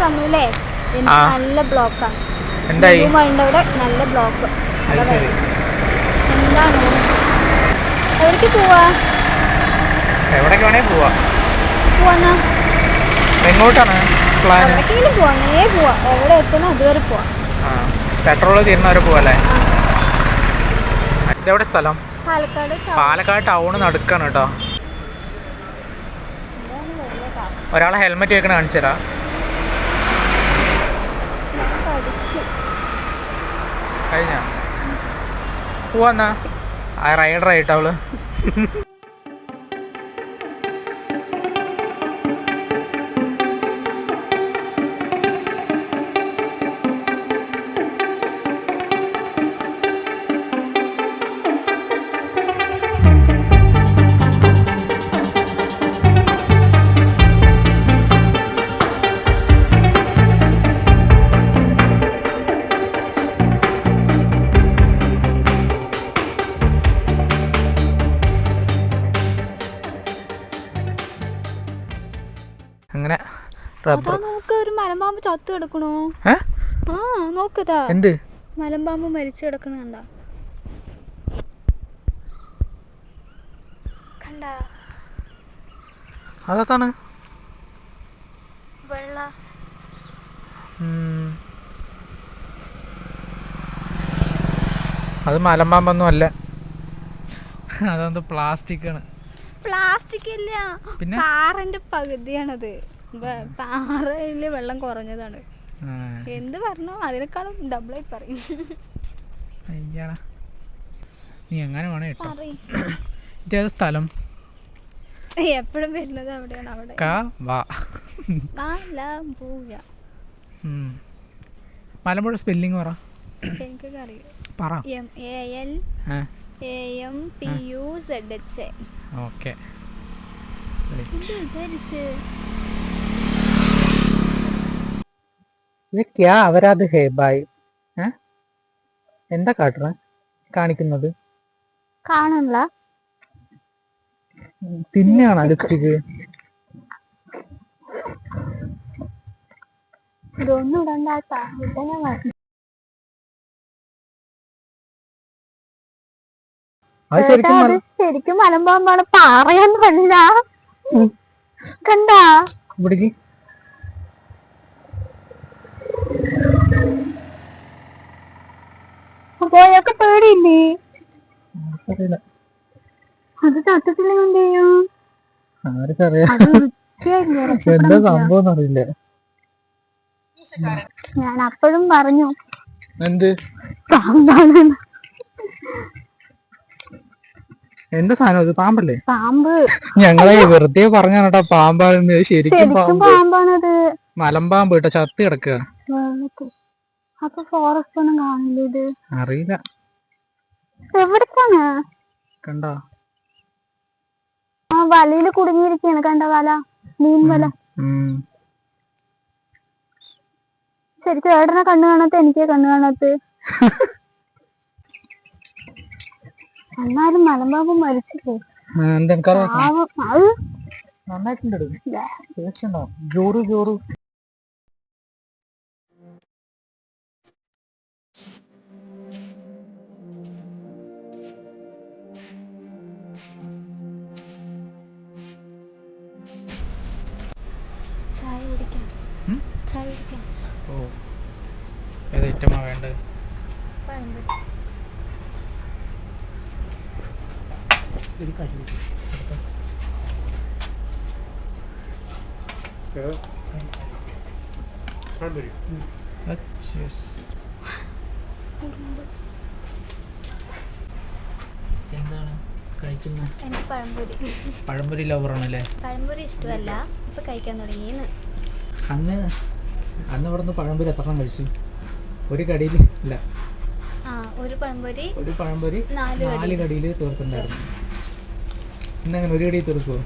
വന്നൂലേ നല്ല ബ്ലോക്കാണ്. അവിടെ നല്ല ബ്ലോക്ക്. എന്താണ് എവിടേക്ക് പോവാ? എവിടേക്ക് വേണേ പോവാ. പോവാന്നാ എങ്ങോട്ടാണ് പ്ലാൻ? എവിടേക്കെങ്കിലും പോവാ. അങ്ങനെ പോവാ. എവിടെ എത്തുന്ന അതുവരെ പോവാ. പെട്രോൾ തീർന്നവരെ പോവല്ലേ? ഇതെവിടെ സ്ഥലം? പാലക്കാട്. പാലക്കാട് ടൗണ് നടുക്കാണ് കേട്ടോ. ഒരാളെ ഹെൽമെറ്റ് വെക്കണ കാണിച്ചു തരാം. കഴിഞ്ഞ പോവാന്നാ റൈഡർ ആയിട്ട് അവള്. അങ്ങനെ ഒരു മലമ്പാമ്പ് ചത്തു കിടക്കണോ? നോക്കതാ എന്ത് മലമ്പാമ്പ് മരിച്ചു കിടക്കണ കണ്ട? അതാണ് വെള്ള. അത് മലമ്പാമ്പൊന്നും അല്ല, അതെന്ത് പ്ലാസ്റ്റിക് ആണ്. പ്ലാസ്റ്റിക് ഇല്ല, പാറന്റെ പകുതിയാണത്. പാറയില് വെള്ളം കുറഞ്ഞതാണ്. എന്ത് പറഞ്ഞു അതിനേക്കാളും ഡബിളായി പറയും. നീ എങ്ങനെ വേണേ കേട്ടോ. ഇതേത് സ്ഥലം? എപ്പോഴും വരുന്നത് അവിടെയാണ്. അവിടെ മലമ്പുഴ സ്പെല്ലിംഗ് പറ. എനിക്കൊക്കെ അറിയാം. പറ. MALPUZH. ഓക്കെ. വിചാരിച്ച് എന്താ കാണിക്കുന്നത്? കാണുന്നില്ല. പിന്നെയാണ് ലിപ്സ്റ്റിക്. ഇതൊന്നും ഇടണ്ട. ശരിക്കും മലമ്പാമ്പാണ്, പാറയൊന്നുമല്ല. കണ്ടാ? പോയൊക്കെ പേടിയില്ലേ? അത് ചത്തിട്ടില്ലെങ്കിൽ എന്ത് ചെയ്യും? എന്താ സംഭവം അറിയില്ല. ഞാൻ അപ്പോഴും പറഞ്ഞു എന്ത് എന്താ സാധനം അത്? പാമ്പല്ലേ? പാമ്പ്. ഞങ്ങളെ വെറുതെ പറഞ്ഞ കേട്ടോ പാമ്പാണെന്ന്. ശരിക്കും പാമ്പാണത്. മലമ്പാമ്പ് കേട്ടോ, ചത്ത് കിടക്കുക. അപ്പൊ ഫോറസ്റ്റ് ഒന്നും കാണില്ല. ഇത് അറിയില്ല എവിടേക്കാണ്. കണ്ടോ? ആ വലയില് കുടുങ്ങിയിരിക്കാണ്. കണ്ട വല? മീൻ വല. ശരിക്കും ഏടനെ കണ്ണു കാണാത്ത, എനിക്ക് കണ്ണു കാണാത്ത. എന്നാലും മലമ്പാമ്പ് മരിച്ചില്ലേ? നന്നായിട്ടുണ്ട്. ജോറു ജോറു. ചായ കുടിക്കാം. ഓ, ഏത് ഐറ്റമാ വേണ്ടത്? എന്താണ് കഴിക്കുന്നത്? എനിക്ക് പഴംപൊരി. പഴംപൊരി ലവറാണല്ലേ? പഴംപൊരി ഇഷ്ടമല്ല, ഇപ്പൊ കഴിക്കാൻ തുടങ്ങിയെന്ന്. അന്ന് ഇവിടെ നിന്ന് പഴംപൊരി എത്ര എണ്ണം കഴിച്ചു? ഒരു കടിയിൽ ഇല്ല, ഒരു പഴംപൊരി 4 കടിയിൽ തീർത്തിട്ടുണ്ടായിരുന്നു. ഇന്നങ്ങനെ ഒരു കടിയിൽ തീർക്കുമോ?